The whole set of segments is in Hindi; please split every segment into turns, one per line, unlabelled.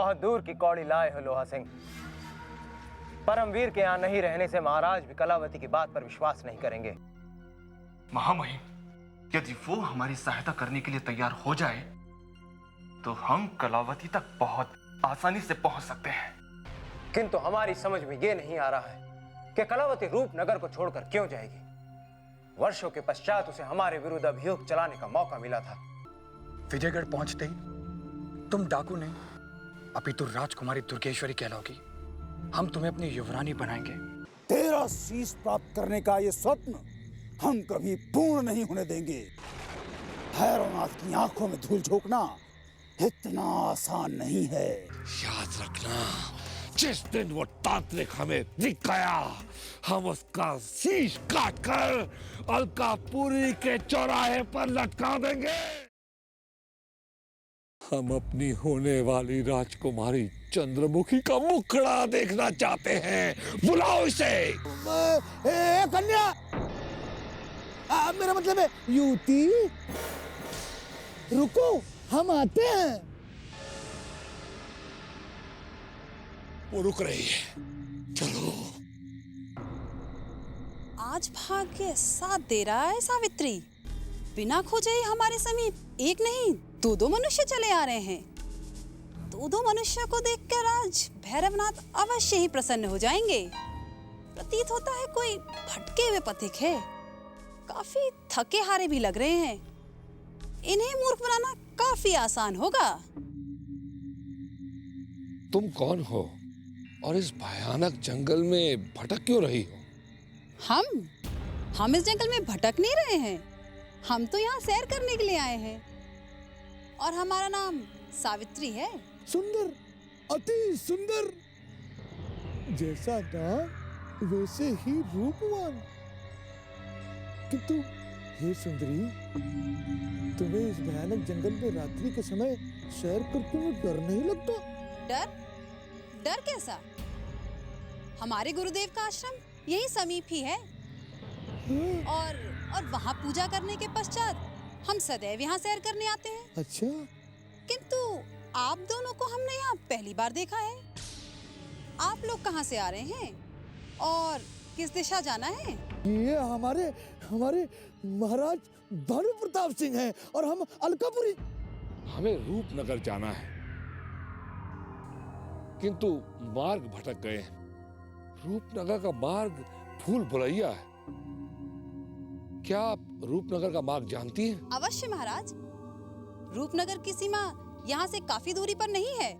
बहुत दूर की कौड़ी लाए हो लोहा सिंह। परमवीर के यहाँ नहीं रहने से महाराज भी कलावती की बात पर विश्वास नहीं करेंगे।
महामहिम, यदि वो हमारी सहायता करने के लिए तैयार हो जाए तो हम कलावती तक बहुत आसानी से पहुंच सकते हैं।
किंतु हमारी समझ में ये नहीं आ रहा है कि कलावती रूपनगर को छोड़कर क्यों जाएगी। वर्षों के पश्चात उसे हमारे विरुद्ध अभियोग चलाने का मौका मिला था।
विजयगढ़ पहुंचते ही तुम डाकू नहीं अपितु राजकुमारी दुर्गेश्वरी कहलाओगी। हम तुम्हें अपनी युवरानी बनाएंगे।
तेरा शीश प्राप्त करने का ये स्वप्न हम कभी पूर्ण नहीं होने देंगे। भैरवनाथ की आंखों में धूल झोंकना इतना आसान नहीं है।
याद रखना, जिस दिन वो तांत्रिक हमें दिख गया, हम उसका शीश काटकर अलकापुरी के चौराहे पर लटका देंगे। हम अपनी होने वाली राजकुमारी चंद्रमुखी का मुखड़ा देखना चाहते हैं। बुलाओ इसे।
कन्या, मेरा मतलब है युवती, रुको, हम आते हैं।
वो रुक रही है, चलो।
आज भाग्य साथ दे रहा है सावित्री। बिना खोजे ही हमारे समीप एक नहीं दो मनुष्य चले आ रहे हैं। दो मनुष्य को देखकर आज भैरवनाथ अवश्य ही प्रसन्न हो जाएंगे। प्रतीत होता है कोई भटके हुए पथिक है। काफी थके हारे भी लग रहे हैं। इन्हें मूर्ख बनाना काफी आसान होगा।
तुम कौन हो और इस भयानक जंगल में भटक क्यों रही हो?
हम इस जंगल में भटक नहीं रहे हैं। हम तो यहाँ सैर करने के लिए आए हैं और हमारा नाम सावित्री है।
सुंदर, अति सुंदर, जैसा नाम वैसे ही रूपवान। किंतु हे सुंदरी, तुम्हें इस भयानक जंगल में रात्रि के समय सैर करते हुए डर नहीं लगता?
डर कैसा? हमारे गुरुदेव का आश्रम यही समीप ही है। और वहाँ पूजा करने के पश्चात हम सदैव यहाँ सैर करने आते हैं।
अच्छा।
किंतु आप दोनों को हमने यहाँ पहली बार देखा है। आप लोग कहाँ से आ रहे हैं और किस दिशा जाना है?
ये हमारे महाराज भानु प्रताप सिंह हैं और हम अलकापुरी।
हमें रूपनगर जाना है, किंतु मार्ग भटक गए हैं। रूपनगर का मार्ग भूल भुलैया है। क्या आप रूपनगर का मार्ग जानती हैं?
अवश्य महाराज। रूपनगर की सीमा यहाँ से काफी दूरी पर नहीं है।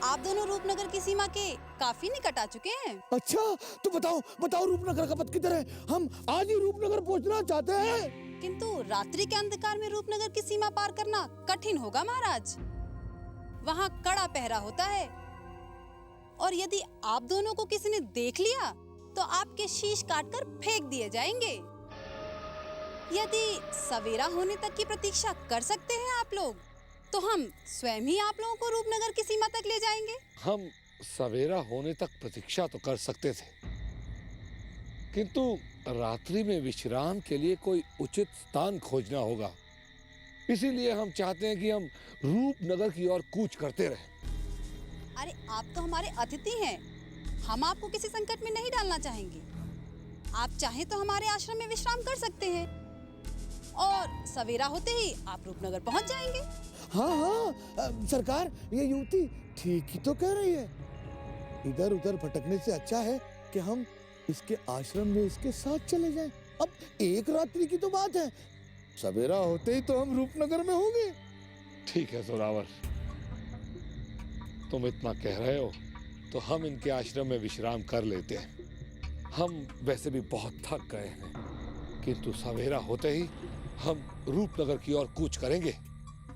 आप दोनों रूपनगर की सीमा के काफी निकट आ चुके हैं।
अच्छा, तो बताओ रूपनगर का पथ किधर है? हम आज ही रूपनगर पहुँचना चाहते हैं।
किंतु रात्रि के अंधकार में रूपनगर की सीमा पार करना कठिन होगा महाराज। वहाँ कड़ा पहरा होता है और यदि आप दोनों को किसी ने देख लिया तो आपके शीश काटकर फेंक दिए जाएंगे। यदि सवेरा होने तक की प्रतीक्षा कर सकते हैं आप लोग, तो हम स्वयं ही आप लोगों को रूपनगर की सीमा तक ले जाएंगे।
हम सवेरा होने तक प्रतीक्षा तो कर सकते थे, किंतु रात्रि में विश्राम के लिए कोई उचित स्थान खोजना होगा। इसीलिए हम चाहते हैं कि हम रूपनगर की ओर कूच करते रहें।
अरे आप तो हमारे अतिथि हैं। हम आपको किसी संकट में नहीं डालना चाहेंगे। आप चाहें तो हमारे आश्रम में विश्राम कर सकते हैं और सवेरा होते ही आप रूपनगर पहुंच जाएंगे।
हाँ, सरकार, ये युवती ठीक ही तो कह रही है। इधर उधर भटकने से अच्छा है कि हम इसके आश्रम में इसके साथ चले जाएं। अब एक रात्रि की तो बात है, सवेरा होते ही तो हम रूपनगर में होंगे।
ठीक है जोरावर, तुम इतना कह रहे हो तो हम इनके आश्रम में विश्राम कर लेते हैं। हम वैसे भी बहुत थक गए हैं, किंतु सवेरा होते ही हम रूपनगर की ओर कूच करेंगे।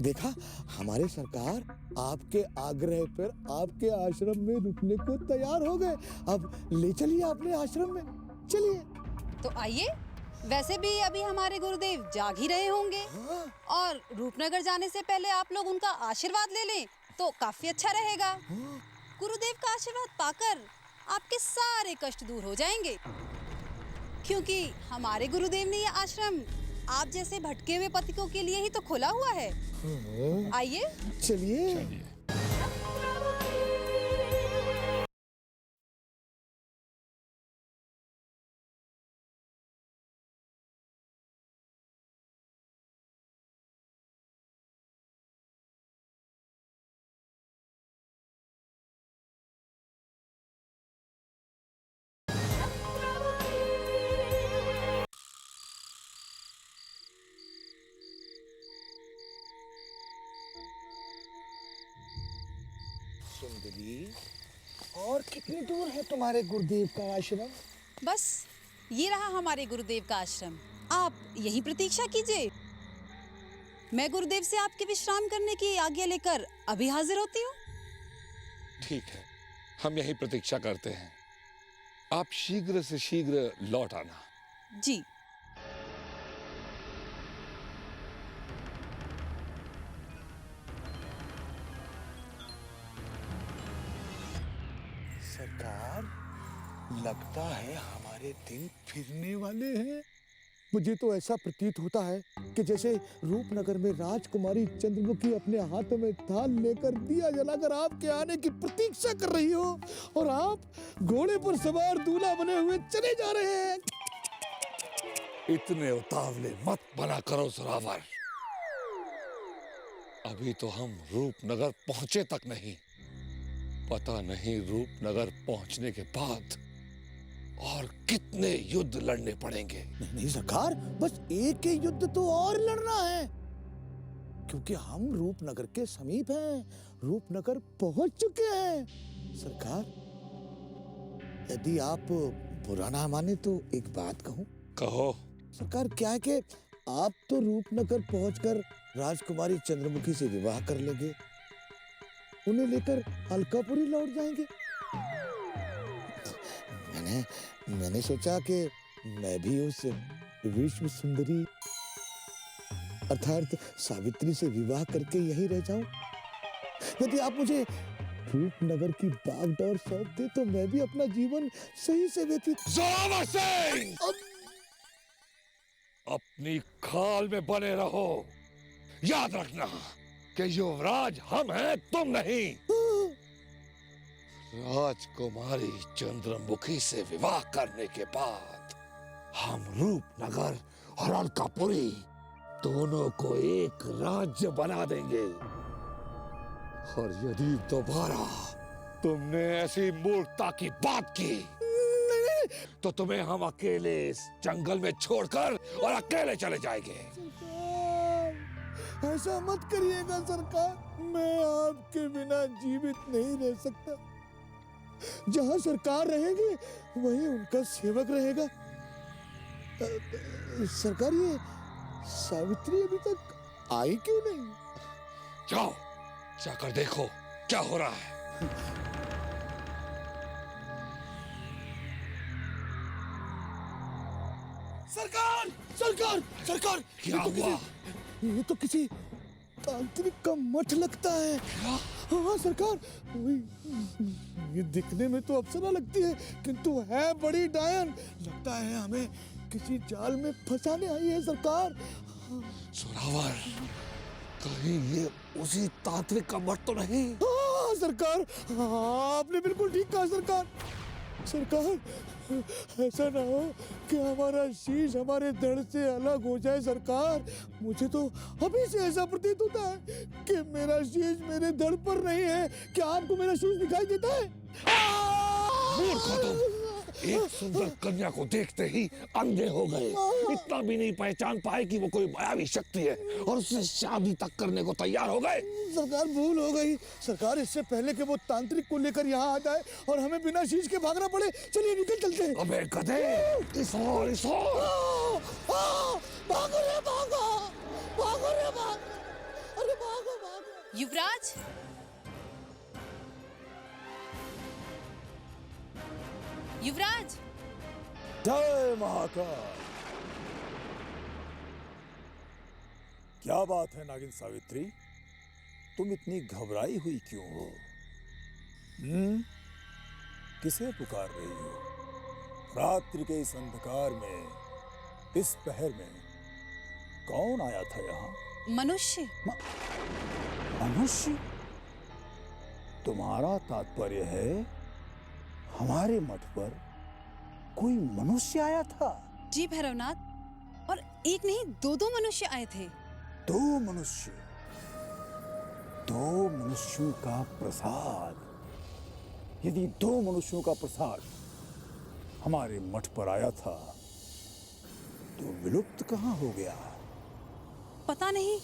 देखा, हमारे सरकार आपके आग्रह पर आपके आश्रम में रुकने को तैयार हो गए। अब ले चलिए अपने आश्रम में, चलिए।
तो आइए। वैसे भी अभी हमारे गुरुदेव जाग ही रहे होंगे और रूपनगर जाने से पहले आप लोग उनका आशीर्वाद ले लें तो काफी अच्छा रहेगा। गुरुदेव का आशीर्वाद पाकर आपके सारे कष्ट दूर हो जाएंगे, क्योंकि हमारे गुरुदेव ने यह आश्रम आप जैसे भटके हुए पथिकों के लिए ही तो खोला हुआ है। आइए,
चलिए। सुंदरी, और कितनी दूर है तुम्हारे गुरुदेव का आश्रम?
बस ये रहा हमारे गुरुदेव का आश्रम। आप यही प्रतीक्षा कीजिए। मैं गुरुदेव से आपके विश्राम करने की आज्ञा लेकर अभी हाजिर होती हूँ।
ठीक है, हम यही प्रतीक्षा करते हैं। आप शीघ्र से शीघ्र लौट आना।
जी।
सरकार, लगता है हमारे दिन फिरने वाले हैं। मुझे तो ऐसा प्रतीत होता है कि जैसे रूपनगर में राजकुमारी चंद्रमुखी अपने हाथों में थाल लेकर दिया जलाकर आपके आने की प्रतीक्षा कर रही हो, और आप घोड़े पर सवार दूल्हा बने हुए चले जा रहे हैं।
इतने उतावले मत बना करो जोरावर। अभी तो हम रूपनगर पहुंचे तक नहीं। पता नहीं रूपनगर पहुंचने के बाद और कितने युद्ध लड़ने पड़ेंगे।
नहीं सरकार, बस एक ही युद्ध तो और लड़ना है, क्योंकि हम रूपनगर के समीप हैं, रूपनगर पहुंच चुके हैं। सरकार, यदि आप बुरा ना माने तो एक बात कहूं।
कहो।
सरकार, क्या है कि आप तो रूपनगर पहुंचकर राजकुमारी चंद्रमुखी से विवाह कर लेंगे, उन्हें लेकर अलकापुरी लौट जाएंगे। मैंने सोचा कि मैं भी उस विश्व सुंदरी अर्थात सावित्री से विवाह करके यही रह जाऊं। यदि आप मुझे रूपनगर की बागडोर सौंप दे तो मैं भी अपना जीवन सही से व्यतीत।
जोरावर सिंह, अपनी खाल में बने रहो। याद रखना कि युवराज हम हैं, तुम नहीं। राजकुमारी चंद्रमुखी से विवाह करने के बाद हम रूपनगर और अलकापुरी दोनों को एक राज्य बना देंगे। और यदि दोबारा तुमने ऐसी मूर्खता की बात की तो तुम्हें हम अकेले इस जंगल में छोड़कर और अकेले चले जाएंगे।
सरकार, ऐसा मत करिएगा सरकार, मैं आपके बिना जीवित नहीं रह सकता। जहां सरकार रहेगी वहीं उनका सेवक रहेगा। सरकार, ये सावित्री अभी तक आई क्यों नहीं?
जाओ, जाकर देखो क्या हो रहा है।
सरकार, सरकार, सरकार,
क्या हुआ?
ये तो किसी तांत्रिक का मठ लगता है। हाँ सरकार, ये दिखने में तो अप्सरा लगती है, किंतु है बड़ी डायन। लगता है हमें किसी जाल में फंसाने आई है सरकार।
जोरावर, कहीं ये उसी तांत्रिक का मठ तो नहीं?
हाँ सरकार, हाँ, आपने बिल्कुल ठीक कहा सरकार। सरकार, ऐसा ना हो कि हमारा शीश हमारे धड़ से अलग हो जाए सरकार। मुझे तो अभी से ऐसा प्रतीत होता है कि मेरा शीश मेरे धड़ पर नहीं है। क्या आपको मेरा शीश दिखाई देता है?
मूर्ख हो तुम। एक सुंदर कन्या को देखते ही अंधे हो गए। इतना भी नहीं पहचान पाए कि वो कोई मायावी शक्ति है, और उससे शादी तक करने को तैयार हो गए।
सरकार, भूल हो गई सरकार। इससे पहले कि वो तांत्रिक को लेकर यहाँ आ जाए और हमें बिना शीश के भागना पड़े, चलिए निकल चलते हैं।
अबे गधे, इस ओर।
भागो रे भागो, भागो रे भागो, अरे भागो भागो।
युवराज, युवराज,
जय महाकाल। क्या बात है नागिन सावित्री, तुम इतनी घबराई हुई क्यों हो? किसे पुकार रही हो? रात्रि के इस अंधकार में, इस पहर में कौन आया था यहाँ?
मनुष्य।
मनुष्य? तुम्हारा तात्पर्य है हमारे मठ पर कोई मनुष्य आया था?
जी भैरवनाथ, और एक नहीं दो मनुष्य आए थे।
दो मनुष्य? दो मनुष्यों का प्रसाद? यदि दो मनुष्यों का प्रसाद हमारे मठ पर आया था तो विलुप्त कहाँ हो गया?
पता नहीं,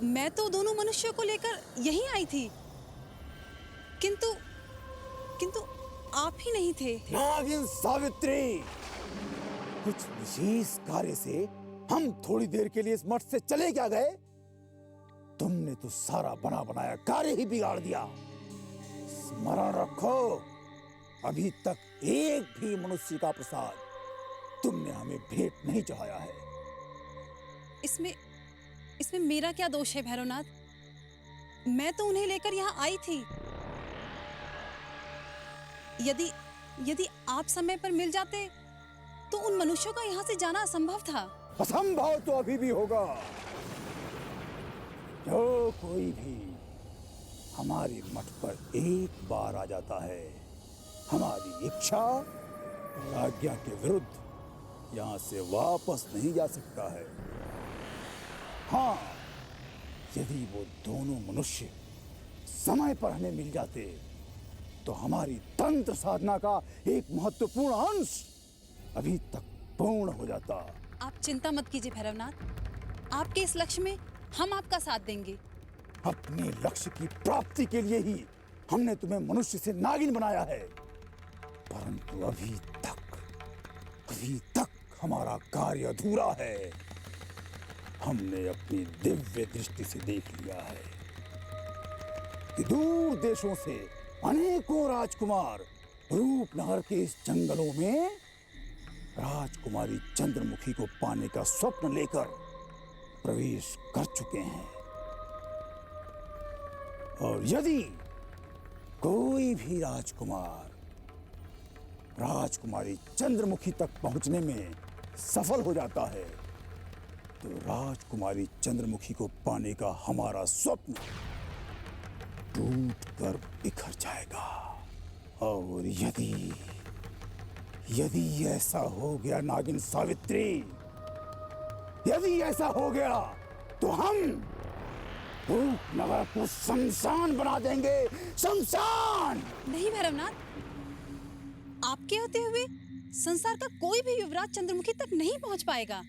मैं तो दोनों मनुष्यों को लेकर यहीं आई थी। किंतु किंतु आप ही नहीं थे।
नागिन सावित्री, कुछ विशेष कार्य से हम थोड़ी देर के लिए इस मठ से चले क्या गए? तुमने तो सारा बना बनाया कार्य ही बिगाड़ दिया। स्मरण रखो, अभी तक एक भी मनुष्य का प्रसाद तुमने हमें भेंट नहीं चढ़ाया है।
इसमें मेरा क्या दोष है भैरवनाथ? मैं तो उन्हें लेकर यहाँ आई थी। यदि आप समय पर मिल जाते तो उन मनुष्यों का यहाँ से जाना असंभव था।
असंभव तो अभी भी होगा। जो कोई भी हमारे मठ पर एक बार आ जाता है, हमारी इच्छा और आज्ञा के विरुद्ध यहाँ से वापस नहीं जा सकता है। हाँ, यदि वो दोनों मनुष्य समय पर हमें मिल जाते तो हमारी तंत्र साधना का एक महत्वपूर्ण अंश अभी तक पूर्ण हो जाता।
आप चिंता मत कीजिए भैरवनाथ, आपके इस लक्ष्य में हम आपका साथ देंगे।
अपने लक्ष्य की प्राप्ति के लिए ही हमने तुम्हें मनुष्य से नागिन बनाया है, परंतु अभी तक हमारा कार्य अधूरा है। हमने अपनी दिव्य दृष्टि से देख लिया है कि दूर देशों से अनेकों राजकुमार रूपनगर के इस जंगलों में राजकुमारी चंद्रमुखी को पाने का स्वप्न लेकर प्रवेश कर चुके हैं। और यदि कोई भी राजकुमार राजकुमारी चंद्रमुखी तक पहुंचने में सफल हो जाता है तो राजकुमारी चंद्रमुखी को पाने का हमारा स्वप्न टूट कर बिखर जाएगा। और यदि ऐसा हो गया नागिन सावित्री, यदि ऐसा हो गया तो हम रूपनगर को शमशान बना देंगे। शमशान!
नहीं भैरवनाथ, आपके होते हुए संसार का कोई भी युवराज चंद्रमुखी तक नहीं पहुंच पाएगा।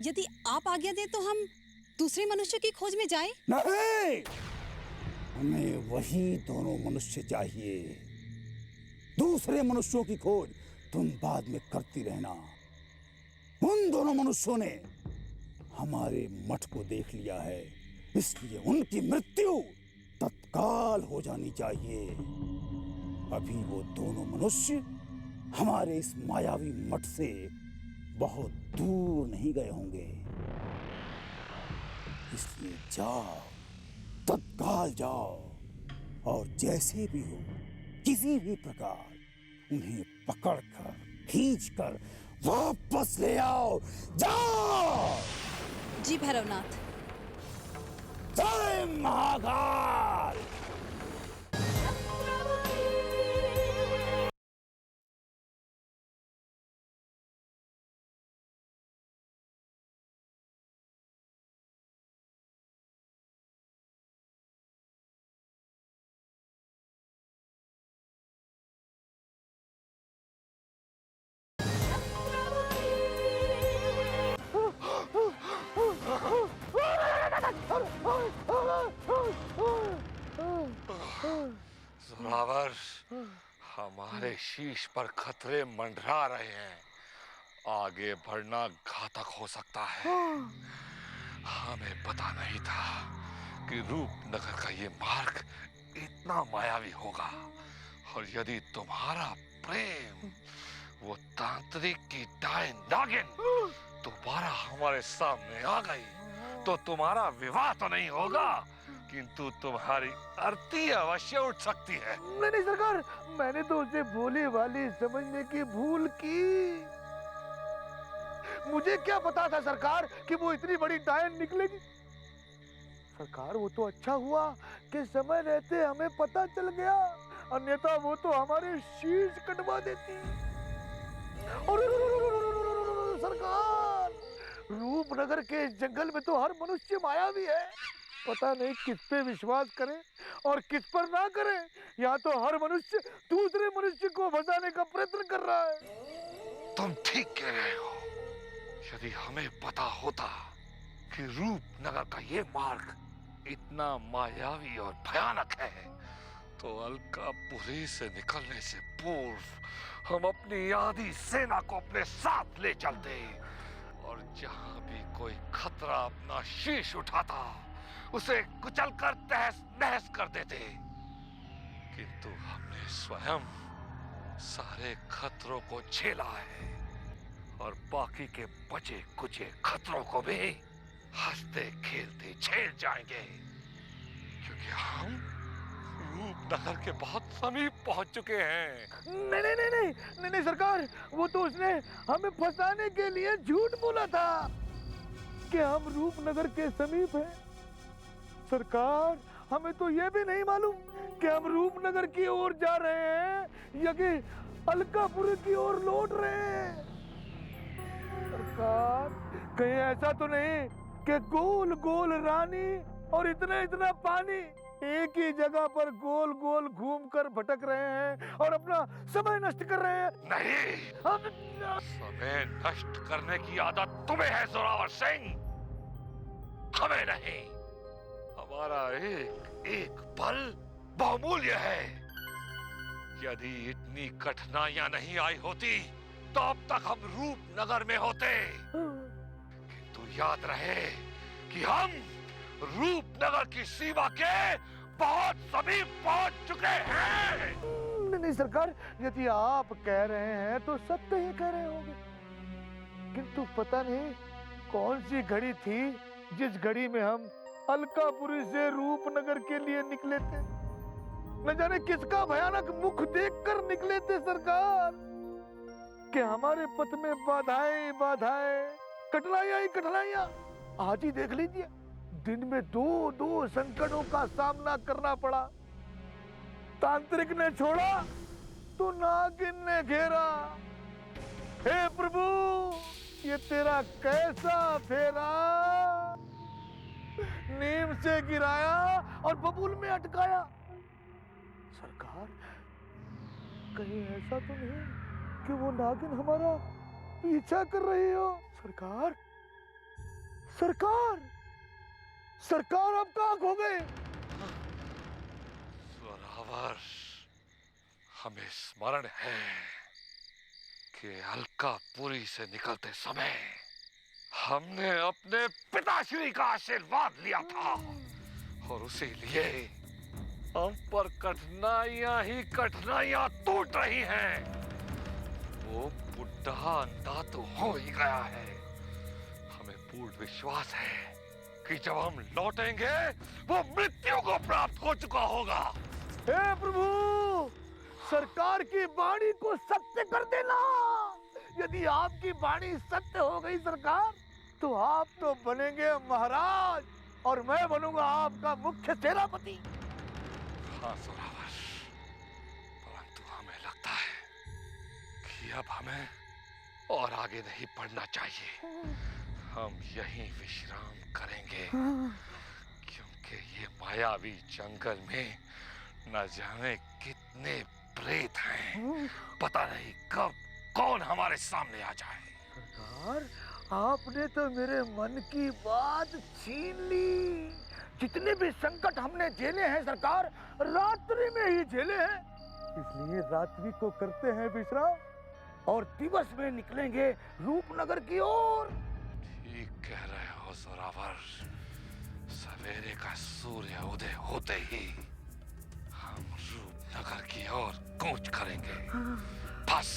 यदि आप आज्ञा दें तो हम दूसरे मनुष्य की खोज में जाएं।
नहीं, हमें वही दोनों मनुष्य चाहिए। दूसरे मनुष्यों की खोज तुम बाद में करती रहना। उन दोनों मनुष्यों ने हमारे मठ को देख लिया है, इसलिए उनकी मृत्यु तत्काल हो जानी चाहिए। अभी वो दोनों मनुष्य हमारे इस मायावी मठ से बहुत दूर नहीं गए होंगे, इसलिए जाओ, तत्काल जाओ और जैसे भी हो किसी भी प्रकार उन्हें पकड़कर खींचकर वापस ले आओ। जाओ!
जी भैरवनाथ।
जय महाकाल!
जोरावर, हमारे शीश पर खतरे मंडरा रहे हैं। आगे बढ़ना घातक हो सकता है। हमें पता नहीं था कि रूपनगर का ये मार्ग इतना मायावी होगा। और यदि तुम्हारा प्रेम वो तांत्रिक की डायन नागिन दोबारा हमारे सामने आ गई तो तुम्हारा विवाह तो नहीं होगा, किंतु तुम्हारी अर्थी अवश्य उठ सकती है।
नहीं सरकार, मैंने तो उसे भोले वाली समझने की भूल की। मुझे क्या पता था सरकार कि वो इतनी बड़ी डायन निकलेगी। सरकार, वो तो अच्छा हुआ कि समय रहते हमें पता चल गया, अन्यथा वो तो हमारे शीश कटवा देती। और सरकार, रूपनगर के जंगल में तो हर मनुष्य मायावी है। पता नहीं किस पे विश्वास करें और किस पर ना करें। यहाँ तो हर मनुष्य दूसरे मनुष्य को फंसाने का प्रयत्न कर रहा है।
तुम ठीक कह रहे हो। यदि हमें पता होता कि रूपनगर का ये मार्ग इतना मायावी और भयानक है तो अलकापुरी से निकलने से पूर्व हम अपनी आधी सेना को अपने साथ ले चलते और जहां भी कोई खतरा अपना शीश उठाता उसे कुचलकर तहस नहस कर देते। किंतु हमने स्वयं सारे खतरों को झेला है और बाकी के बचे कुचे खतरों को भी हंसते खेलते झेल जाएंगे, क्योंकि हम रूपनगर के बहुत समीप पहुंच चुके हैं।
नहीं नहीं नहीं नहीं नहीं नहीं सरकार, वो तो उसने हमें फंसाने के लिए झूठ बोला था कि हम रूपनगर के समीप हैं। सरकार, हमें तो ये भी नहीं मालूम कि हम रूपनगर की ओर जा रहे हैं या कि अलकापुरी की ओर लौट रहे हैं। सरकार, कहीं ऐसा तो नहीं कि गोल गोल रानी और इतना इतना पानी एक ही जगह पर गोल गोल घूमकर भटक रहे हैं और अपना समय नष्ट कर रहे हैं?
नहीं, समय नष्ट करने की आदत तुम्हें है जोरावर सिंह, हमें नहीं। हमारा एक एक पल बहुमूल्य है। यदि इतनी कठिनाइयां नहीं आई होती तो अब तक हम रूपनगर में होते। किंतु याद रहे कि हम रूपनगर की सीमा के बहुत समीप पहुंच चुके हैं।
नहीं सरकार, यदि आप कह रहे हैं तो सत्य ही कह रहे होंगे, किंतु पता नहीं कौन सी घड़ी थी जिस घड़ी में हम अलकापुरी से रूपनगर के लिए निकले थे। न जाने किसका भयानक मुख देखकर निकले थे सरकार, कि हमारे पथ में बाधाएं बाधाएं, कठिनाइयां ही कठिनाइयां। आज ही देख लीजिए, दिन में दो संकटों का सामना करना पड़ा। तांत्रिक ने छोड़ा तो नागिन ने घेरा। हे प्रभु, ये तेरा कैसा फेरा, नीम से गिराया और बबूल में अटकाया। सरकार, कहीं ऐसा तो नहीं कि वो नागिन हमारा पीछा कर रही हो? सरकार, सरकार, सरकार, आप कहाँ खो गए?
जोरावर, हमें स्मरण है कि अलकापुरी से निकलते समय हमने अपने पिताश्री का आशीर्वाद लिया था और उसी लिए हम पर कठिनाइयां ही कठिनाइयां टूट रही हैं। वो बुढ़ा अंधा तो हो ही गया है। हमें पूर्ण विश्वास है कि जब हम लौटेंगे वो मृत्यु को प्राप्त हो चुका होगा।
हे प्रभु, सरकार की वाणी को सत्य कर देना। यदि आपकी वाणी सत्य हो गई सरकार, तो आप तो बनेंगे महाराज और मैं बनूंगा आपका मुख्य सेनापति।
हाँ जोरावर, परंतु हमें लगता है कि अब हमें और आगे नहीं बढ़ना चाहिए। हम यहीं विश्राम करेंगे, क्योंकि ये मायावी जंगल में न जाने कितने प्रेत हैं। पता नहीं कब कौन हमारे सामने आ जाए।
सरकार, आपने तो मेरे मन की बात छीन ली। जितने भी संकट हमने झेले हैं सरकार, रात्रि में ही झेले हैं। इसलिए रात्रि को करते हैं विश्राम और दिवस में निकलेंगे रूपनगर की ओर।
ठीक कह रहे हो जोरावर। सवेरे का सूर्य उदय होते ही हम रूपनगर की ओर कूच करेंगे। बस।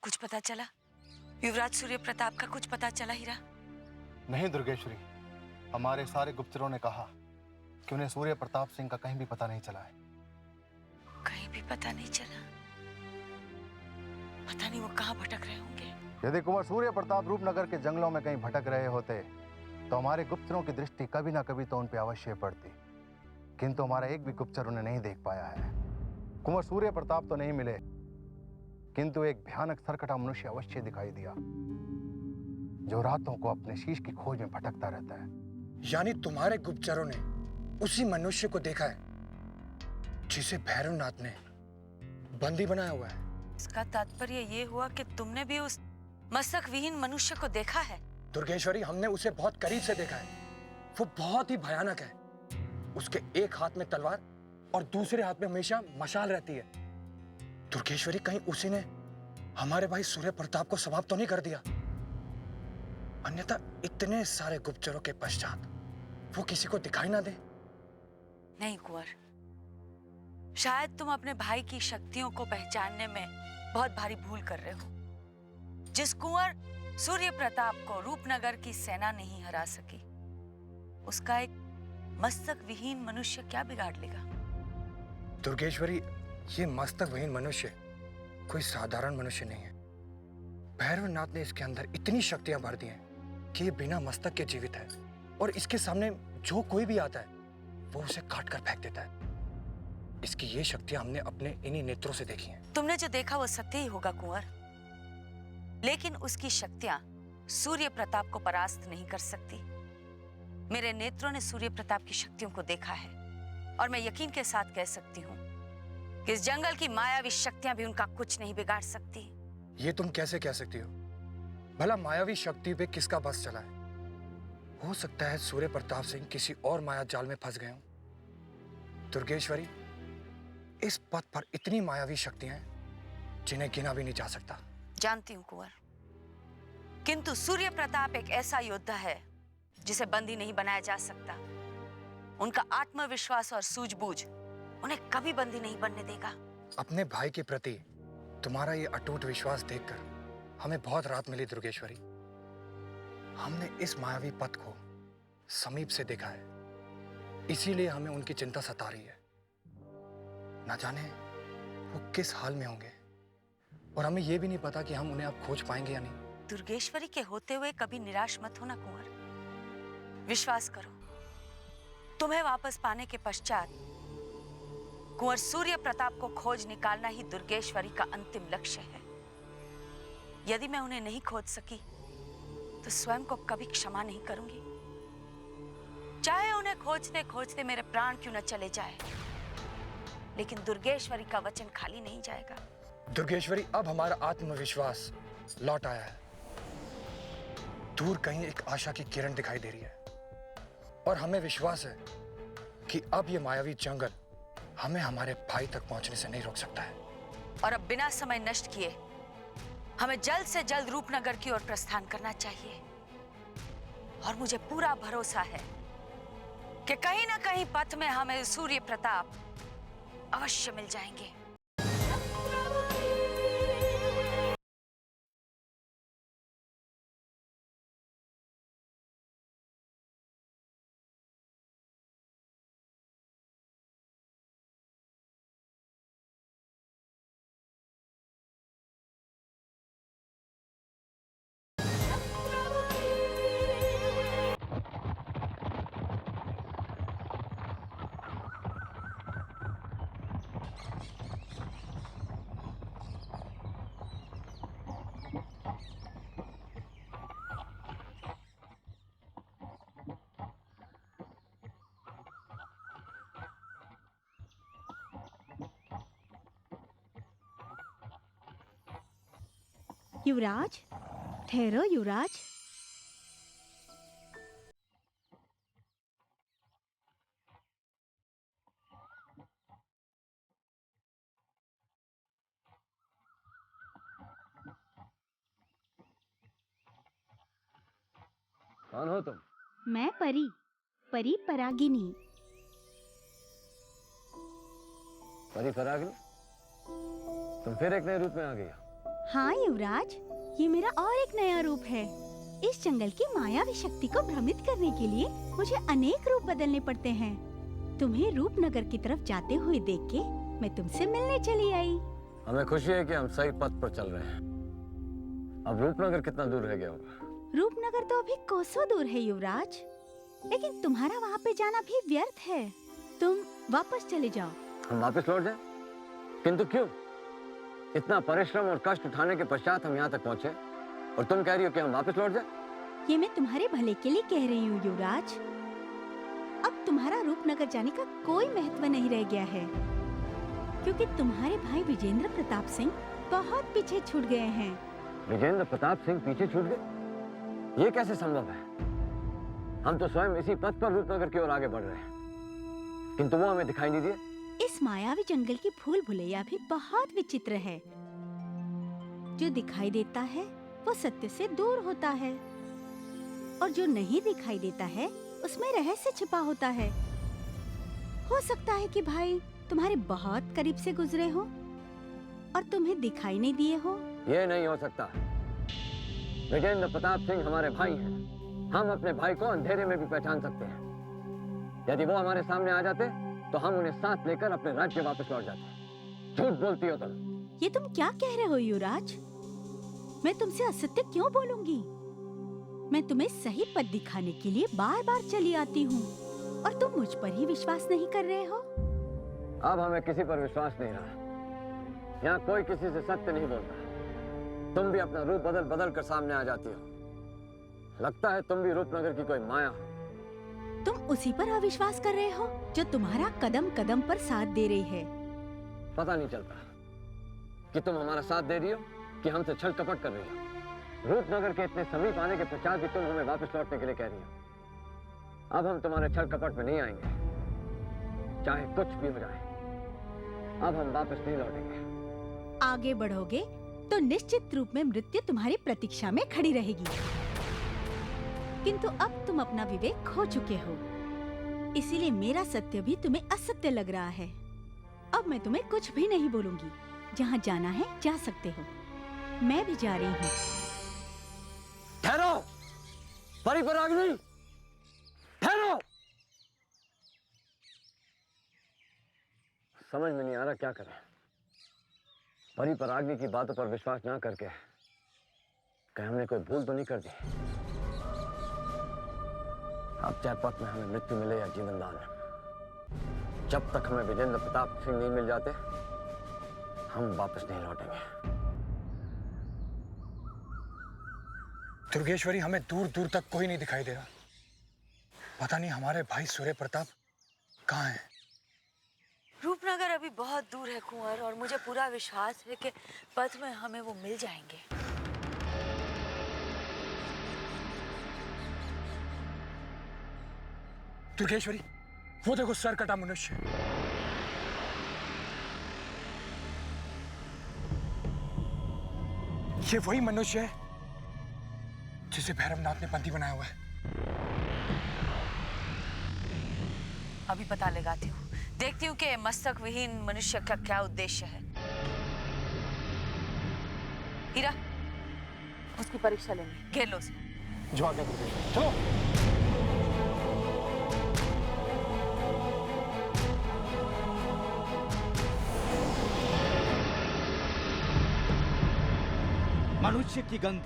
कुछ पता चला? युवराज सूर्य प्रताप का कुछ पता चला हीरा?
नहीं दुर्गेश्वरी, हमारे सारे गुप्तचरों ने कहा कि उन्हें सूर्य प्रताप सिंह का कहीं भी पता नहीं चला है।
कहीं भी पता नहीं चला? पता नहीं वो कहाँ भटक रहे होंगे।
यदि कुंवर सूर्य प्रताप रूपनगर के जंगलों में कहीं भटक रहे होते तो हमारे गुप्तचरों की दृष्टि कभी ना कभी तो उन पे अवश्य पड़ती, किंतु हमारा एक भी गुप्तचर उन्हें नहीं देख पाया है। कुंवर सूर्य प्रताप तो नहीं मिले, किंतु एक भयानक सरकटा मनुष्य अवश्य दिखाई दिया, जो रातों को अपने शीश की खोज में भटकता रहता है।
यानी तुम्हारे गुप्तचरों ने उसी मनुष्य को देखा है जिसे भैरवनाथ ने बंदी बनाया हुआ है?
इसका तात्पर्य ये हुआ कि तुमने भी उस मस्तक विहीन मनुष्य को देखा है?
दुर्गेश्वरी, हमने उसे बहुत करीब से देखा है। वो बहुत ही भयानक है। उसके एक हाथ में तलवार और दूसरे हाथ में हमेशा मशाल रहती है। दुर्गेश्वरी, कहीं उसी ने हमारे भाई सूर्य प्रताप को समाप्त तो नहीं कर दिया? अन्यथा इतने सारे गुप्तचरों के पश्चात वो किसी को दिखाई ना दे।
नहीं कुंवर, शायद तुम अपने भाई की शक्तियों को पहचानने में बहुत भारी भूल कर रहे हो। जिस कुंवर सूर्य प्रताप को रूपनगर की सेना नहीं हरा सकी, उसका एक मस्तक विहीन मनुष्य क्या बिगाड़ लेगा?
दुर्गेश्वरी, ये मस्तक विहीन मनुष्य कोई साधारण मनुष्य नहीं है। भैरवनाथ ने इसके अंदर इतनी शक्तियां भर दी हैं कि ये बिना मस्तक के जीवित है और इसके सामने जो कोई भी आता है वो उसे काट कर फेंक देता है। इसकी ये शक्तियां हमने अपने इन्हीं नेत्रों से देखी हैं।
तुमने जो देखा वो सत्य ही होगा कुंवर, लेकिन उसकी शक्तियां सूर्य प्रताप को परास्त नहीं कर सकती। मेरे नेत्रों ने सूर्य प्रताप की शक्तियों को देखा है और मैं यकीन के साथ कह सकती हूँ कि इस जंगल की मायावी शक्तियां भी उनका कुछ नहीं बिगाड़ सकती।
ये तुम कैसे कह सकती हो? भला मायावी शक्ति पे किसका बस चला है? हो सकता है सूर्य प्रताप सिंह किसी और माया जाल में फंस गए हों। दुर्गेश्वरी, इस पथ पर इतनी मायावी शक्तियां हैं जिन्हें गिना भी नहीं जा सकता।
जानती हूँ कुंवर, किंतु सूर्य प्रताप एक ऐसा योद्धा है जिसे बंदी नहीं बनाया जा सकता। उनका आत्मविश्वास और सूझबूझ उन्हें कभी बंदी नहीं बनने देगा।
अपने भाई के प्रति तुम्हारा ये अटूट विश्वास देखकर हमें बहुत राहत मिली दुर्गेश्वरी। हमने इस मायावी पथ को समीप से देखा है, इसीलिए हमें उनकी चिंता सता रही है। ना जाने वो किस हाल में होंगे और हमें ये भी नहीं पता कि हम उन्हें अब खोज पाएंगे या नहीं।
दुर्गेश्वरी के होते हुए कभी निराश मत होना कुंवर। विश्वास करो, तुम्हें वापस पाने के पश्चात कुंवर सूर्य प्रताप को खोज निकालना ही दुर्गेश्वरी का अंतिम लक्ष्य है। यदि मैं उन्हें नहीं खोज सकी तो स्वयं को कभी क्षमा नहीं करूंगी, चाहे उन्हें खोजते खोजते मेरे प्राण क्यों न चले जाए, लेकिन दुर्गेश्वरी का वचन खाली नहीं जाएगा।
दुर्गेश्वरी, अब हमारा आत्मविश्वास लौट आया है। दूर कहीं एक आशा की किरण दिखाई दे रही है और हमें विश्वास है कि अब ये मायावी जंगल हमें हमारे भाई तक पहुंचने से नहीं रोक सकता है।
और अब बिना समय नष्ट किए हमें जल्द से जल्द रूपनगर की ओर प्रस्थान करना चाहिए। और मुझे पूरा भरोसा है कि कहीं ना कहीं पथ में हमें सूर्य प्रताप अवश्य मिल जाएंगे।
युवराज, ठहरो युवराज।
कौन हो तुम?
मैं परी, परी परागिनी।
परी परागिनी, तुम फिर एक नए रूप में आ गई।
हाँ युवराज, ये मेरा और एक नया रूप है। इस जंगल की मायावी शक्ति को भ्रमित करने के लिए मुझे अनेक रूप बदलने पड़ते हैं। तुम्हें रूपनगर की तरफ जाते हुए देख के मैं तुमसे मिलने चली आई।
हमें खुशी है कि हम सही पथ पर चल रहे हैं। अब रूपनगर कितना दूर रह गया होगा?
रूपनगर तो अभी कोसों दूर है युवराज, लेकिन तुम्हारा वहाँ पे जाना भी व्यर्थ है। तुम वापस चले जाओ।
हम वापस लौट जाएं? किंतु क्यों? इतना परिश्रम और कष्ट उठाने के पश्चात हम यहाँ तक पहुँचे और तुम कह रही हो कि हम वापस लौट जाएं?
ये मैं तुम्हारे भले के लिए कह रही हूँ युवराज। अब तुम्हारा रूपनगर जाने का कोई महत्व नहीं रह गया है, क्योंकि तुम्हारे भाई विजेंद्र प्रताप सिंह बहुत पीछे छूट गए हैं।
विजेंद्र प्रताप सिंह पीछे छूट गए? ये कैसे संभव है? हम तो स्वयं इसी पथ पर रूपनगर की ओर आगे बढ़ रहे हैं, किंतु वो हमें दिखाई नहीं दिए।
इस मायावी जंगल की भूल भुलैया भी बहुत विचित्र है। जो दिखाई देता है वो सत्य से दूर होता है, और जो नहीं दिखाई देता है उसमें रहस्य छिपा होता है। हो सकता है कि भाई तुम्हारे बहुत करीब से गुजरे हो और तुम्हें दिखाई नहीं दिए हो।
ये नहीं हो सकता। विजेंद्र प्रताप सिंह हमारे भाई हैं। हम अपने भाई को अंधेरे में भी पहचान सकते हैं। यदि वो हमारे सामने आ जाते तो हम उन्हें साथ लेकर अपने राज्य वापस लौट जाते। झूठ बोलती हो तुम।
ये तुम क्या कह रहे हो युवराज? मैं तुमसे असत्य क्यों बोलूंगी? मैं तुम्हें सही पथ दिखाने के लिए बार बार चली आती हूँ और तुम मुझ पर ही विश्वास नहीं कर रहे हो।
अब हमें किसी पर विश्वास नहीं रहा। यहाँ कोई किसी से सत्य नहीं बोलता। तुम भी अपना रूप बदल बदल कर सामने आ जाती हो। लगता है तुम भी रूपनगर की कोई माया हो।
तुम उसी पर अविश्वास कर रहे हो जो तुम्हारा कदम कदम पर साथ दे रही है।
पता नहीं चलता कि तुम हमारा साथ दे रही हो कि हमसे छल कपट कर रही हो। रूपनगर के इतने समीप आने के पश्चात भी तुम हमें वापस लौटने के लिए कह रही हो। अब हम तुम्हारे छल कपट में नहीं आएंगे, चाहे कुछ भी हो जाए। अब हम वापस नहीं लौटेंगे।
आगे बढ़ोगे तो निश्चित रूप में मृत्यु तुम्हारी प्रतीक्षा में खड़ी रहेगी। किंतु अब तुम अपना विवेक खो चुके हो, इसीलिए मेरा सत्य भी तुम्हें असत्य लग रहा है। अब मैं तुम्हें कुछ भी नहीं बोलूंगी। जहाँ जाना है जा सकते हो। मैं भी जा रही हूँ।
ठहरो, परिपराग्नि, ठहरो। समझ में नहीं आ रहा क्या करें। परिपराग्नि की बातों पर विश्वास ना करके कहीं हमने कोई भूल तो नहीं कर दी। अब चाहे पथ में हमें मृत्यु मिले या जीवन दान, जब तक हमें विजेंद्र प्रताप सिंह नहीं मिल जाते हम वापस नहीं लौटेंगे।
दुर्गेश्वरी, हमें दूर दूर तक कोई नहीं दिखाई दे रहा। पता नहीं हमारे भाई सूर्य प्रताप कहाँ हैं।
रूपनगर अभी बहुत दूर है कुंवर, और मुझे पूरा विश्वास है कि पथ में हमें वो मिल जाएंगे।
दुर्गेश्वरी, वो देखो सर कटा मनुष्य। ये वही मनुष्य है जिसे भैरवनाथ ने बंदी बनाया हुआ है।
अभी पता लगाती हूँ, देखती हूँ कि मस्तक विहीन मनुष्य का क्या उद्देश्य है। हीरा, उसकी परीक्षा लेनी, घेर लो उसे।
जो आगे चलो।
मनुष्य की गंध,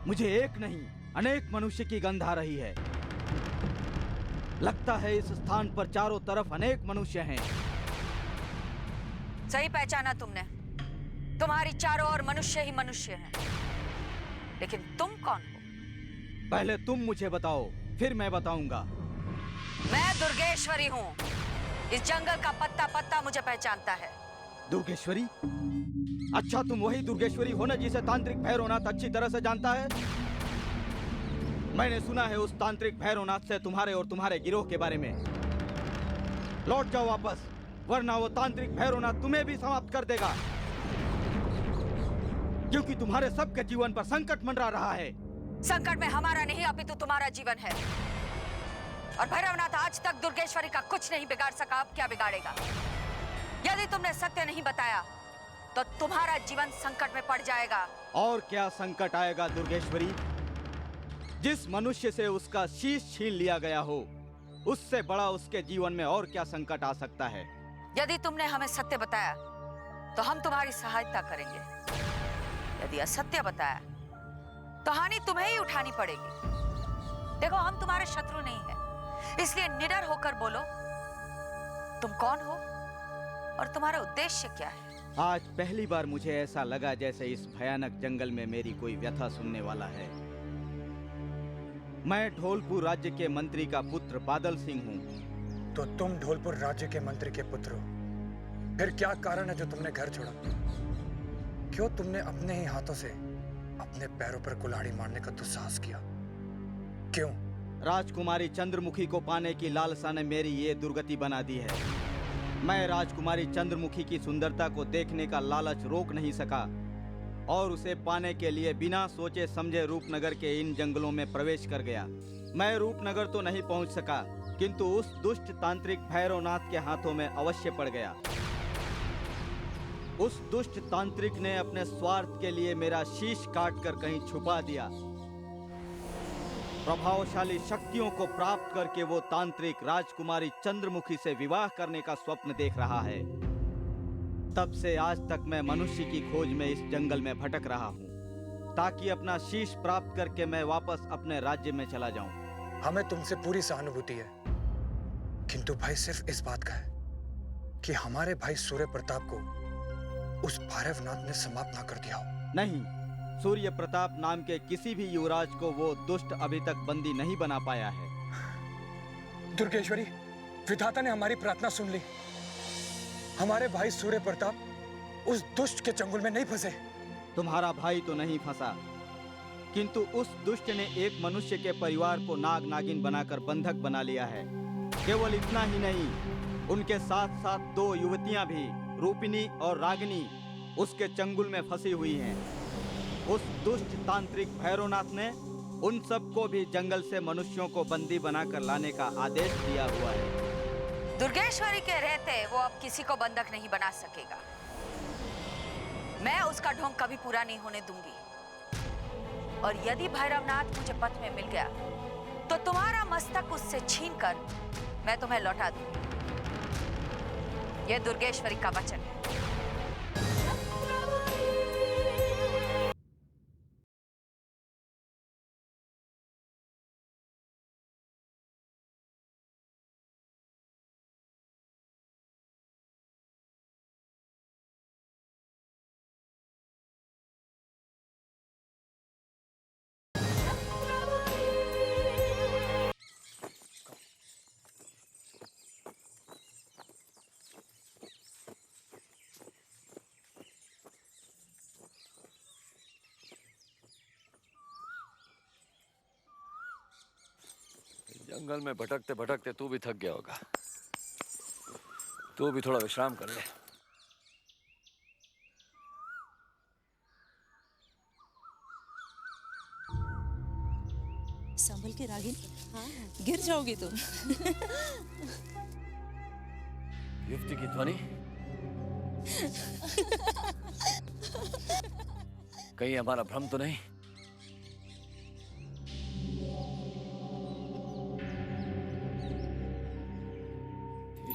मुझे एक नहीं अनेक मनुष्य की गंध आ रही है। लगता है इस स्थान पर चारों तरफ अनेक मनुष्य हैं।
सही पहचाना तुमने। तुम्हारी चारों ओर मनुष्य ही मनुष्य हैं। लेकिन तुम कौन हो?
पहले तुम मुझे बताओ, फिर मैं बताऊंगा।
मैं दुर्गेश्वरी हूँ। इस जंगल का पत्ता पत्ता मुझे पहचानता है।
दुर्गेश्वरी? अच्छा, तुम वही दुर्गेश्वरी हो ना जिसे तांत्रिक भैरवनाथ अच्छी तरह से जानता है? मैंने सुना है उस तांत्रिक भैरवनाथ से तुम्हारे और तुम्हारे गिरोह के बारे में। लौट जाओ वापस, वरना वो तांत्रिक भैरवनाथ तुम्हें भी समाप्त कर देगा। क्योंकि तुम्हारे सबके जीवन पर संकट मंडरा रहा है।
संकट में हमारा नहीं अपितु तुम्हारा जीवन है। और भैरवनाथ आज तक दुर्गेश्वरी का कुछ नहीं बिगाड़ सका, अब क्या बिगाड़ेगा? यदि तुमने सत्य नहीं बताया तो तुम्हारा जीवन संकट में पड़ जाएगा।
और क्या संकट आएगा दुर्गेश्वरी? जिस मनुष्य से उसका शीश छीन लिया गया हो, उससे बड़ा उसके जीवन में और क्या संकट आ सकता है?
यदि तुमने हमें सत्य बताया तो हम तुम्हारी सहायता करेंगे। यदि असत्य बताया तो हानि तुम्हें ही उठानी पड़ेगी। देखो, हम तुम्हारे शत्रु नहीं हैं, इसलिए निडर होकर बोलो, तुम कौन हो और तुम्हारा उद्देश्य क्या है?
आज पहली बार मुझे ऐसा लगा जैसे इस भयानक जंगल में मेरी कोई व्यथा सुनने वाला है। मैं ढोलपुर राज्य के मंत्री का पुत्र बादल सिंह हूँ।
तो तुम ढोलपुर राज्य के मंत्री के पुत्र हो, फिर क्या कारण है जो तुमने घर छोड़ा? क्यों तुमने अपने ही हाथों से अपने पैरों पर कुल्हाड़ी मारने का दुस्साहस किया? क्यों?
राजकुमारी चंद्रमुखी को पाने की लालसा ने मेरी ये दुर्गति बना दी है। मैं राजकुमारी चंद्रमुखी की सुंदरता को देखने का लालच रोक नहीं सका और उसे पाने के लिए बिना सोचे समझे रूपनगर के इन जंगलों में प्रवेश कर गया। मैं रूपनगर तो नहीं पहुंच सका, किंतु उस दुष्ट तांत्रिक भैरवनाथ के हाथों में अवश्य पड़ गया। उस दुष्ट तांत्रिक ने अपने स्वार्थ के लिए मेरा शीश काटकर कहीं छुपा दिया। प्रभावशाली शक्तियों को प्राप्त करके वो तांत्रिक राजकुमारी चंद्रमुखी से विवाह करने का स्वप्न देख रहा है। तब से आज तक मैं मनुष्य की खोज में इस जंगल में भटक रहा हूँ, ताकि अपना शीश प्राप्त करके मैं वापस अपने राज्य में चला जाऊं।
हमें तुमसे पूरी सहानुभूति है, किंतु भय सिर्फ इस बात का है कि हमारे भाई सूर्य प्रताप को उस भैरवनाथ ने समाप्त ना कर दिया हो।
नहीं, सूर्य प्रताप नाम के किसी भी युवराज को वो दुष्ट अभी तक बंदी नहीं बना पाया है।
दुर्गेश्वरी, विधाता ने हमारी प्रार्थना सुन ली। हमारे भाई सूर्य प्रताप उस दुष्ट के चंगुल में नहीं फंसे।
तुम्हारा भाई तो नहीं फंसा, किंतु उस दुष्ट ने एक मनुष्य के परिवार को नाग नागिन बनाकर बंधक बना लिया है। केवल इतना ही नहीं, उनके साथ साथ 2 युवतियां भी, रूपिणी और रागिनी, उसके चंगुल में फंसी हुई हैं। उस दुष्ट तांत्रिक भैरवनाथ ने उन सबको भी जंगल से मनुष्यों को बंदी बनाकर लाने का आदेश दिया हुआ है।
दुर्गेश्वरी के रहते वो अब किसी को बंधक नहीं बना सकेगा। मैं उसका ढोंग कभी पूरा नहीं होने दूंगी। और यदि भैरवनाथ मुझे पथ में मिल गया तो तुम्हारा मस्तक उससे छीनकर मैं तुम्हें लौटा दूंगी। यह दुर्गेश्वरी का वचन है।
जंगल में भटकते भटकते तू भी थक गया होगा। तू भी थोड़ा विश्राम कर ले।
संभल के रागिनी, गिर जाओगी तुम।
युवती की ध्वनि कहीं हमारा भ्रम तो नहीं?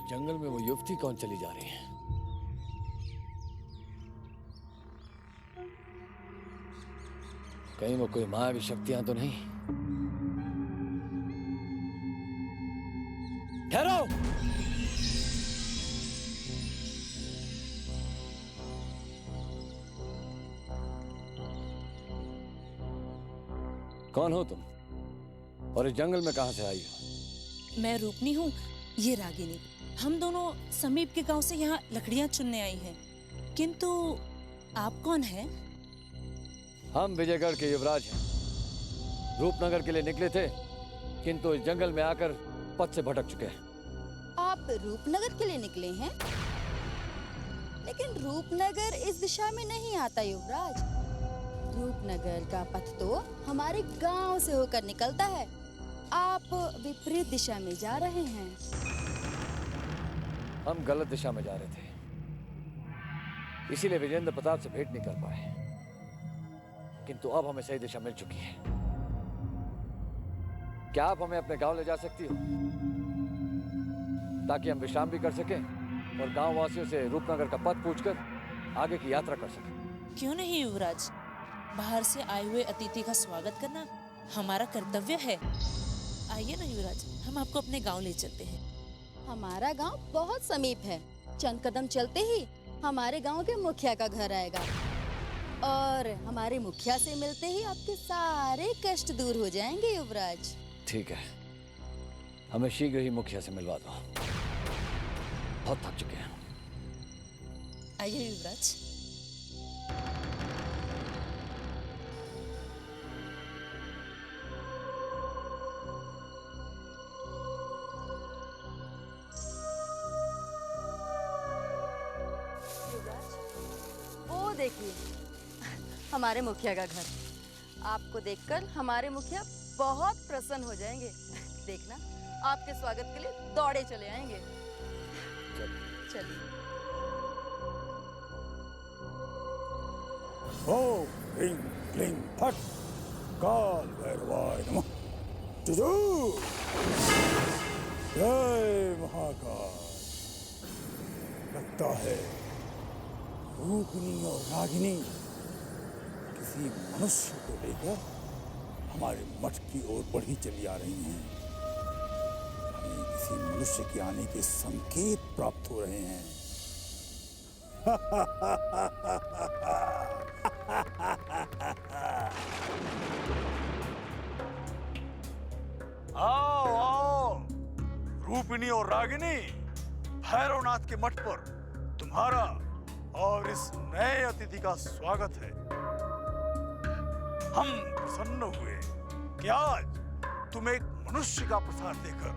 जंगल में वो युवती कौन चली जा रही है? कहीं वो कोई मायावी शक्तियां तो नहीं? ठहरो! कौन हो तुम और इस जंगल में कहां से आई हो?
मैं रूपनी हूँ, ये रागिनी। हम दोनों समीप के गांव से यहाँ लकड़ियाँ चुनने आई हैं। किंतु आप कौन हैं?
हम विजयगढ़ के युवराज हैं। रूपनगर के लिए निकले थे, किंतु इस जंगल में आकर पथ से भटक चुके हैं।
आप रूपनगर के लिए निकले हैं? लेकिन रूपनगर इस दिशा में नहीं आता युवराज। रूपनगर का पथ तो हमारे गांव से होकर निकलता है। आप विपरीत दिशा में जा रहे हैं।
हम गलत दिशा में जा रहे थे, इसीलिए विजेंद्र प्रताप से भेंट नहीं कर पाए। किंतु अब हमें सही दिशा मिल चुकी है। क्या आप हमें अपने गांव ले जा सकती हो, ताकि हम विश्राम भी कर सकें और गांव वासियों से रूपनगर का पथ पूछकर आगे की यात्रा कर सकें?
क्यों नहीं युवराज, बाहर से आए हुए अतिथि का स्वागत करना हमारा कर्तव्य है। आइए ना युवराज, हम आपको अपने गांव ले चलते हैं।
हमारा गांव बहुत समीप है। चंद कदम चलते ही हमारे गांव के मुखिया का घर आएगा और हमारे मुखिया से मिलते ही आपके सारे कष्ट दूर हो जाएंगे युवराज।
ठीक है, हमें शीघ्र ही मुखिया से मिलवा दो। बहुत थक चुके हैं।
आइए युवराज।
देखिए, हमारे मुखिया का घर। आपको देखकर हमारे मुखिया बहुत प्रसन्न हो जाएंगे। देखना, आपके स्वागत के लिए दौड़े चले आएंगे। चलिए।
ओम ह्रीं क्लीं फट काल भैरवाय नमः। जुजू जय महाकाल। लगता है रूपिणी और रागिनी किसी मनुष्य को लेकर हमारे मठ की ओर बढ़ी चली आ रही हैं। हमें किसी मनुष्य के आने के संकेत प्राप्त हो रहे हैं।
आओ आओ रूपिणी और रागिनी, भैरवनाथ के मठ पर तुम्हारा और इस नए अतिथि का स्वागत है। हम प्रसन्न हुए कि आज तुम एक मनुष्य का प्रसाद लेकर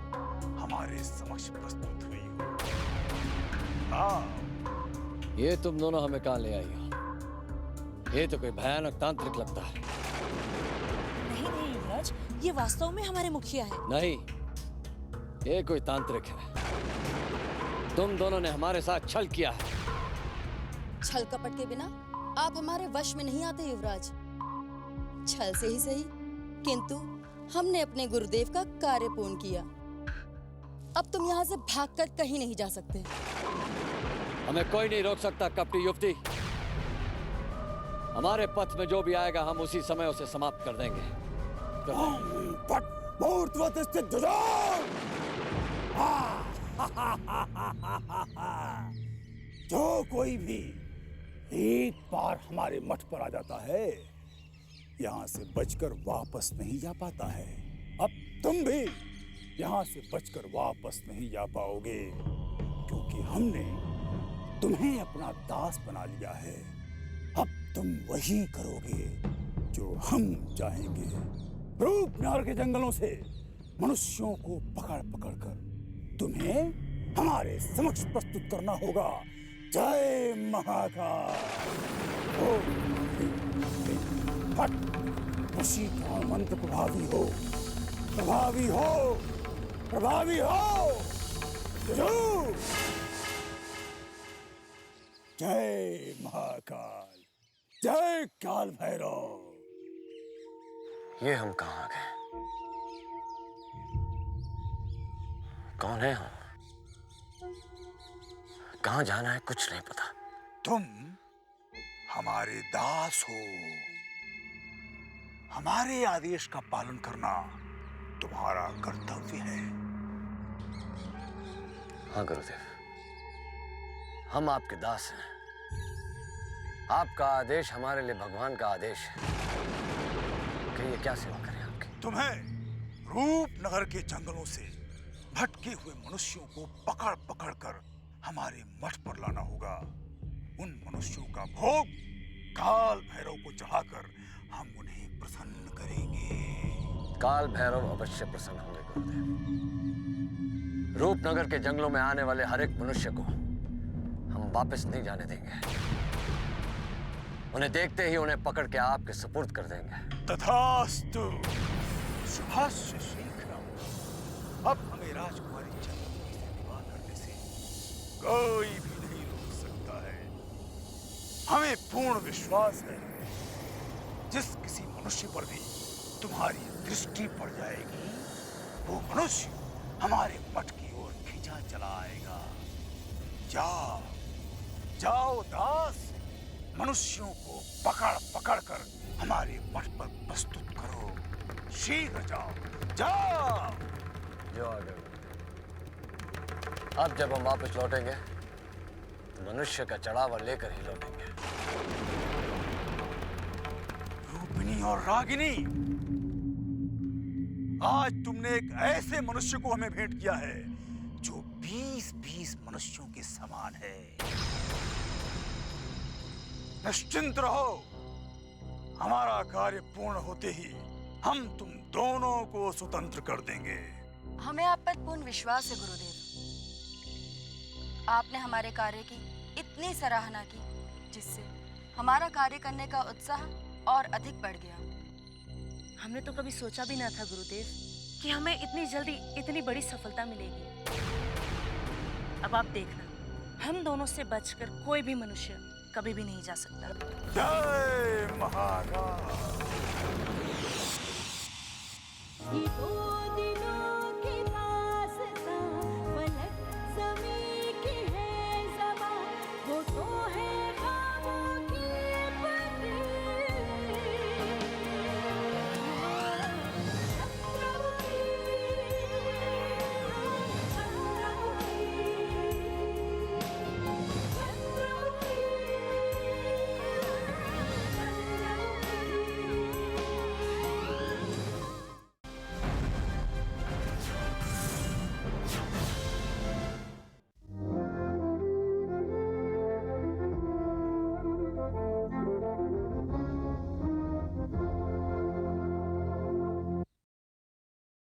हमारे समक्ष प्रस्तुत हुई हो। हाँ,
ये तुम दोनों हमें कहाँ ले आई हो? ये तो कोई भयानक तांत्रिक लगता है।
नहीं नहीं युवराज, ये वास्तव में हमारे मुखिया है।
नहीं, ये कोई तांत्रिक है। तुम दोनों ने हमारे साथ छल किया है।
छल कपट के बिना आप हमारे वश में नहीं आते युवराज। छल से ही सही, किंतु हमने अपने गुरुदेव का कार्य पूर्ण किया। अब तुम यहाँ से भागकर कहीं नहीं जा सकते।
हमें कोई नहीं रोक सकता कपटी युवती। हमारे पथ में जो भी आएगा हम उसी समय उसे समाप्त कर देंगे।
जो कोई भी एक बार हमारे मठ पर आ जाता है, यहाँ से बचकर वापस नहीं जा पाता है। अब तुम भी यहाँ से बचकर वापस नहीं जा पाओगे, क्योंकि हमने तुम्हें अपना दास बना लिया है। अब तुम वही करोगे जो हम चाहेंगे। रूपनगर के जंगलों से मनुष्यों को पकड़ पकड़ कर तुम्हें हमारे समक्ष प्रस्तुत करना होगा। जय महाकाल। ओम ह्रीं क्लीं फट। उसी का मंत्र प्रभावी हो, प्रभावी हो, प्रभावी हो। जय महाकाल, जय काल भैरव।
ये हम कहाँ आ गए? कौन है हम? कहाँ जाना है कुछ नहीं पता।
तुम हमारे दास हो। हमारे आदेश का पालन करना तुम्हारा कर्तव्य है।
हाँ गुरुदेव, हम आपके दास हैं। आपका आदेश हमारे लिए भगवान का आदेश है। कहिए क्या सेवा करें आपकी?
तुम्हें रूपनगर के जंगलों से भटके हुए मनुष्यों को पकड़ पकड़ कर हमारे मठ पर लाना होगा। उन मनुष्यों का भोग काल भैरव को चढ़ाकर हम उन्हें प्रसन्न करेंगे।
काल भैरव अवश्य प्रसन्न होंगे गुरुदेव। रूपनगर के जंगलों में आने वाले हर एक मनुष्य को हम वापस नहीं जाने देंगे। उन्हें देखते ही उन्हें पकड़ के आपके सुपुर्द कर देंगे।
तथास्तु। शुभस्य शीघ्रम। अब हमें राजकुमारी चंद्रमुखी से विवाह करने से कोई भी नहीं रोक सकता है। हमें पूर्ण विश्वास है जिस किसी मनुष्य पर भी तुम्हारी दृष्टि पड़ जाएगी, वो मनुष्य हमारे मठ की ओर खींचा चला आएगा। जाओ जाओ दास, मनुष्यों को पकड़ पकड़ कर हमारे मठ पर प्रस्तुत करो। शीघ्र जाओ जाओ।
जो आ गए। अब जब हम वापस लौटेंगे तो मनुष्य का चढ़ावा लेकर ही लौटेंगे।
रूपिणी और रागिनी, आज तुमने एक ऐसे मनुष्य को हमें भेंट किया है जो 20-20 मनुष्यों के समान है। निश्चिंत रहो, हमारा कार्य पूर्ण होते ही हम तुम दोनों को स्वतंत्र कर देंगे।
हमें आप पर पूर्ण विश्वास है गुरुदेव। आपने हमारे कार्य की इतनी सराहना की जिससे हमारा कार्य करने का उत्साह और अधिक बढ़ गया।
हमने तो कभी सोचा भी ना था गुरुदेव कि हमें इतनी जल्दी इतनी बड़ी सफलता मिलेगी। अब आप देखना, हम दोनों से बचकर कोई भी मनुष्य कभी भी नहीं जा सकता।
जय महाराज।